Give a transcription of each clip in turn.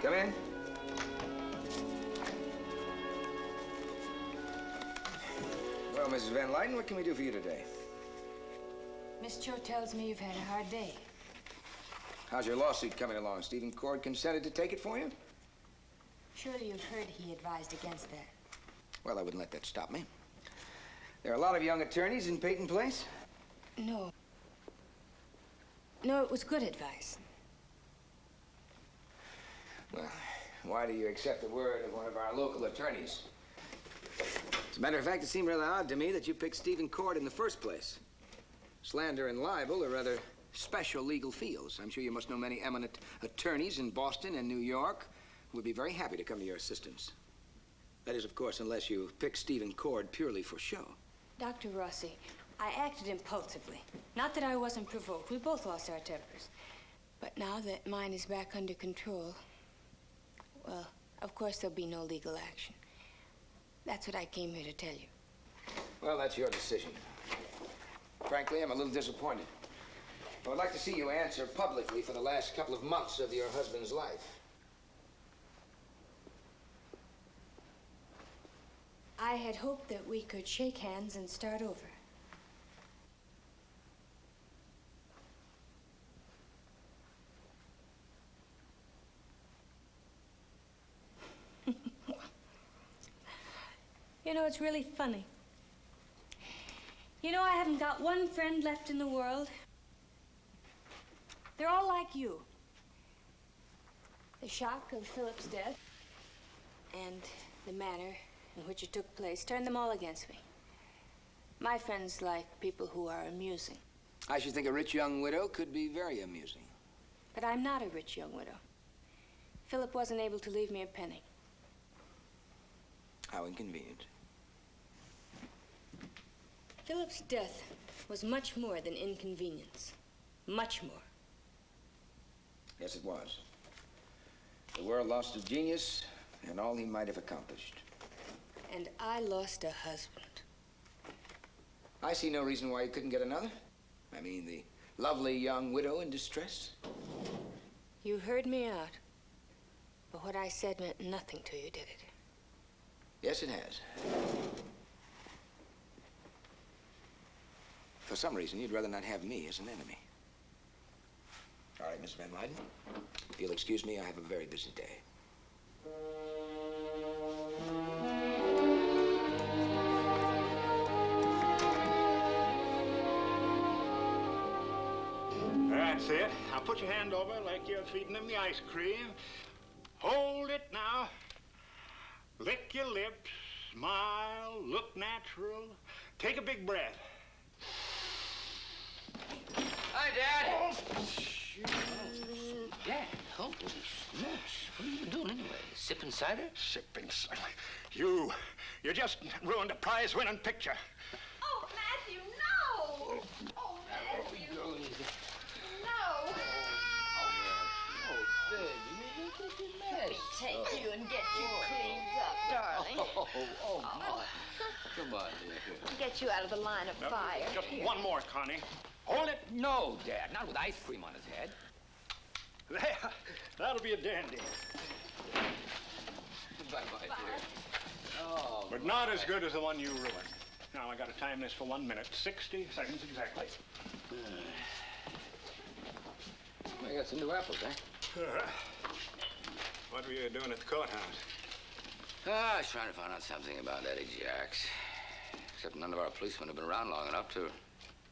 Come in. Well, Mrs. Van Lyden, what can we do for you today? Miss Cho tells me you've had a hard day. How's your lawsuit coming along? Stephen Cord consented to take it for you? Surely you've heard he advised against that. Well, I wouldn't let that stop me. There are a lot of young attorneys in Peyton Place. No. No, it was good advice. Well, why do you accept the word of one of our local attorneys? As a matter of fact, it seemed rather odd to me that you picked Stephen Cord in the first place. Slander and libel are rather special legal fields. I'm sure you must know many eminent attorneys in Boston and New York who would be very happy to come to your assistance. That is, of course, unless you pick Stephen Cord purely for show. Dr. Rossi, I acted impulsively. Not that I wasn't provoked. We both lost our tempers. But now that mine is back under control, well, of course there'll be no legal action. That's what I came here to tell you. Well, that's your decision. Frankly, I'm a little disappointed. I would like to see you answer publicly for the last couple of months of your husband's life. I had hoped that we could shake hands and start over. You know, it's really funny. You know, I haven't got one friend left in the world. They're all like you. The shock of Philip's death and the manner in which it took place turned them all against me. My friends like people who are amusing. I should think a rich young widow could be very amusing. But I'm not a rich young widow. Philip wasn't able to leave me a penny. How inconvenient. Philip's death was much more than inconvenience. Much more. Yes, it was. The world lost a genius and all he might have accomplished. And I lost a husband. I see no reason why you couldn't get another. I mean, the lovely young widow in distress. You heard me out. But what I said meant nothing to you, did it? Yes, it has. For some reason, you'd rather not have me as an enemy. All right, Miss Van Lyden. If you'll excuse me, I have a very busy day. That's it. Now put your hand over like you're feeding them the ice cream. Hold it now. Lick your lips. Smile. Look natural. Take a big breath. Hi, Dad. Oh, Dad, holy smokes. What have you been doing anyway? Sipping cider? sipping cider. You just ruined a prize-winning picture. Oh, Matthew, no! Oh, Matthew. No. Let me take you and get you cleaned up, darling. Oh. Come on, dear. Get you out of the line of fire. Just one more, Connie. Hold it. No, Dad, not with ice cream on his head. There. That'll be a dandy. Bye-bye, dear. Oh, But not as good as the one you ruined. Now, I gotta time this for 1 minute. 60 seconds exactly. I got some new apples, eh? What were you doing at the courthouse? I was trying to find out something about Eddie Jacks. Except none of our policemen have been around long enough to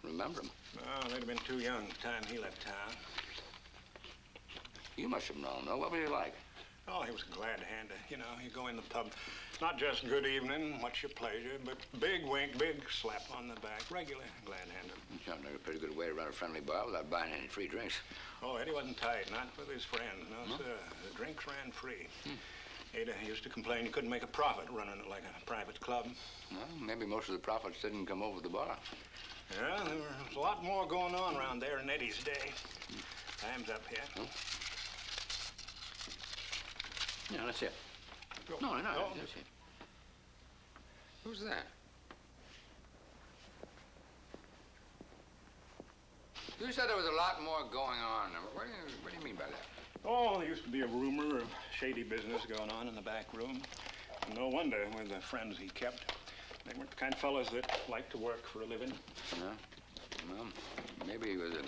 remember him. Oh, they'd have been too young at the time he left town. You must have known, though. What was he like? Oh, he was glad to hand it. You know, you go in the pub, not just good evening, what's your pleasure, but big wink, big slap on the back, regular glad handed. Sounds like a pretty good way to run a friendly bar without buying any free drinks. Oh, Eddie wasn't tight, not with his friends. No, sir. The drinks ran free. Ada used to complain he couldn't make a profit running it like a private club. Well, maybe most of the profits didn't come over the bar. Yeah, there was a lot more going on around there in Eddie's day. Time's up here. Huh? Yeah, that's it. No, that's it. Who's that? You said there was a lot more going on. What do you mean by that? Oh, there used to be a rumor of shady business going on in the back room. No wonder with the friends he kept. They weren't the kind of fellows that liked to work for a living. No? Well, maybe he was a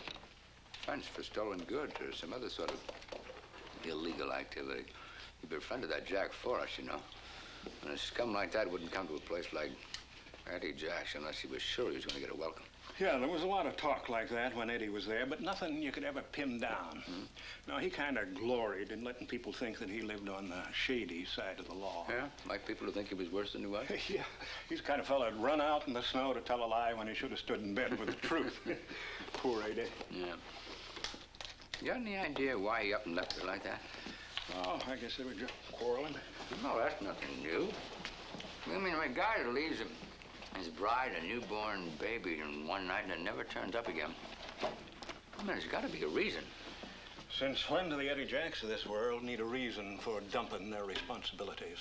fence for stolen goods or some other sort of illegal activity. He befriended that Jack Forrest, you know. And a scum like that wouldn't come to a place like Eddie Jack's unless he was sure he was going to get a welcome. Yeah, there was a lot of talk like that when Eddie was there, but nothing you could ever pin down. No, he kind of gloried in letting people think that he lived on the shady side of the law. Yeah? Like people who think he was worse than he was? Yeah, he's the kind of fellow who'd run out in the snow to tell a lie when he should have stood in bed with the truth. Poor Eddie. Yeah. You got any idea why he up and left her like that? Oh, I guess they were just quarreling. No, that's nothing new. I mean, a guy that leaves his bride and newborn baby in one night and then never turns up again. I mean, there's got to be a reason. Since when do the Eddie Jacks of this world need a reason for dumping their responsibilities?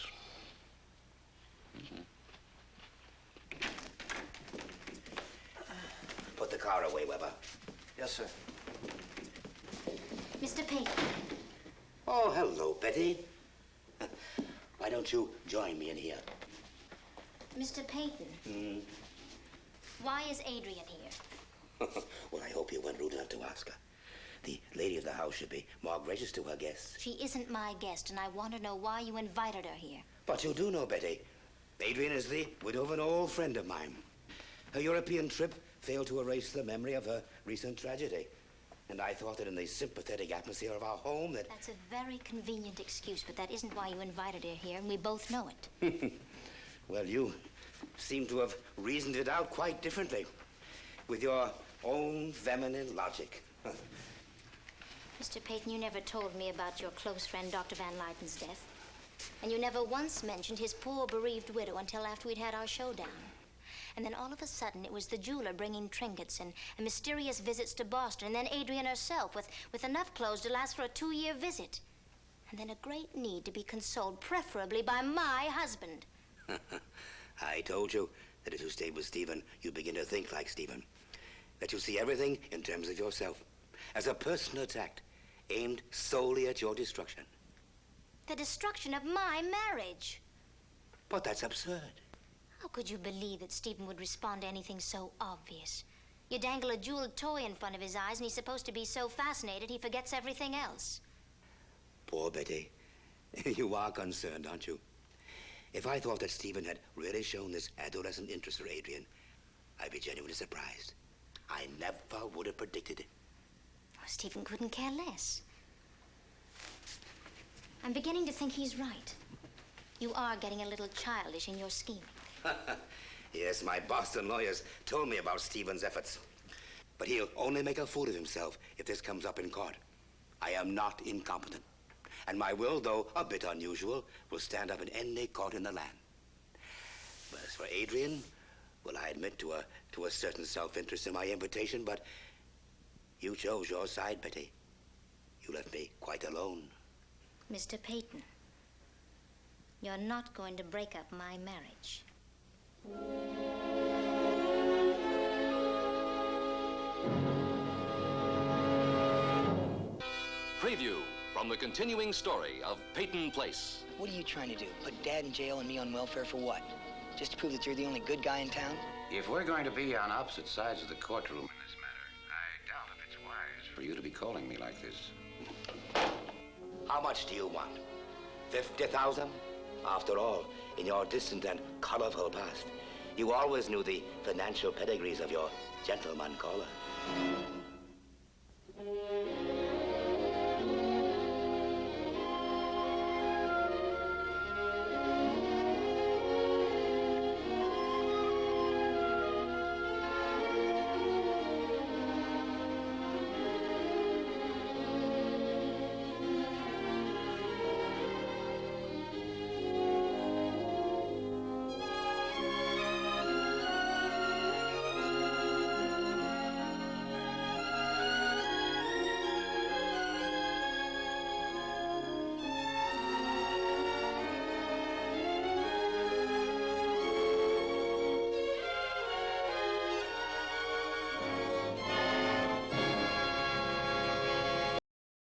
Put the car away, Weber. Yes, sir. Mr. Peyton. Oh, hello, Betty. Why don't you join me in here? Mr. Peyton. Why is Adrienne here? Well, I hope you weren't rude enough to ask her. The lady of the house should be more gracious to her guests. She isn't my guest, and I want to know why you invited her here. But you do know, Betty. Adrienne is the widow of an old friend of mine. Her European trip failed to erase the memory of her recent tragedy. And I thought that in the sympathetic atmosphere of our home that... That's a very convenient excuse, but that isn't why you invited her here, and we both know it. Well, you seem to have reasoned it out quite differently, with your own feminine logic. Mr. Peyton, you never told me about your close friend, Dr. Van Lyten's death. And you never once mentioned his poor bereaved widow until after we'd had our showdown. And then all of a sudden, it was the jeweler bringing trinkets and mysterious visits to Boston, and then Adrienne herself with enough clothes to last for a 2-year visit. And then a great need to be consoled, preferably by my husband. I told you that if you stayed with Stephen, you'd begin to think like Stephen. That you see everything in terms of yourself, as a personal attack aimed solely at your destruction. The destruction of my marriage. But that's absurd. How could you believe that Stephen would respond to anything so obvious? You dangle a jeweled toy in front of his eyes, and he's supposed to be so fascinated he forgets everything else. Poor Betty. You are concerned, aren't you? If I thought that Stephen had really shown this adolescent interest for Adrienne, I'd be genuinely surprised. I never would have predicted it. Oh, Stephen couldn't care less. I'm beginning to think he's right. You are getting a little childish in your scheming. Yes, my Boston lawyers told me about Stephen's efforts. But he'll only make a fool of himself if this comes up in court. I am not incompetent. And my will, though a bit unusual, will stand up in any court in the land. But as for Adrienne, well, I admit to a certain self-interest in my invitation, but you chose your side, Betty. You left me quite alone. Mr. Peyton, you're not going to break up my marriage. Preview from the continuing story of Peyton Place. What are you trying to do? Put Dad in jail and me on welfare for what? Just to prove that you're the only good guy in town? If we're going to be on opposite sides of the courtroom in this matter, I doubt if it's wise for you to be calling me like this. How much do you want? 50,000? After all, in your distant and colorful past, you always knew the financial pedigrees of your gentleman caller.